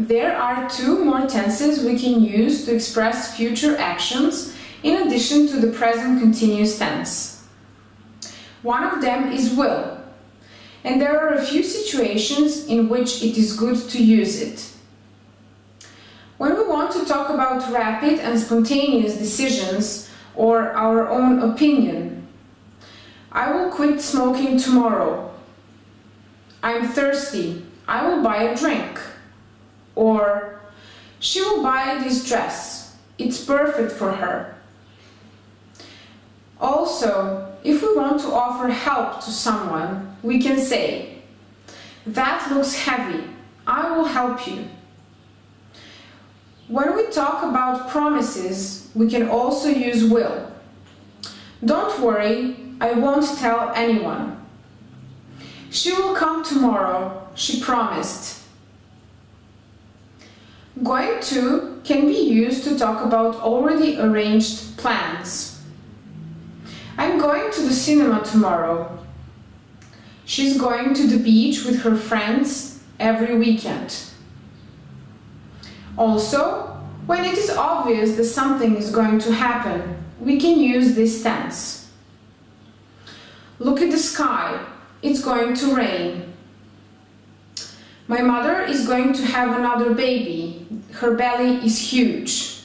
There are two more tenses we can use to express future actions in addition to the present continuous tense. One of them is will, and there are a few situations in which it is good to use it. When we want to talk about rapid and spontaneous decisions or our own opinion, I will quit smoking tomorrow. I'm thirsty. I will buy a drink. Or, she will buy this dress. It's perfect for her. Also, if we want to offer help to someone, we can say, that looks heavy. I will help you. When we talk about promises, we can also use will. Don't worry, I won't tell anyone. She will come tomorrow, she promised. Going to can be used to talk about already arranged plans. I'm going to the cinema tomorrow. She's going to the beach with her friends every weekend. Also, when it is obvious that something is going to happen, we can use this tense. Look at the sky. It's going to rain. My mother is going to have another baby. Her belly is huge.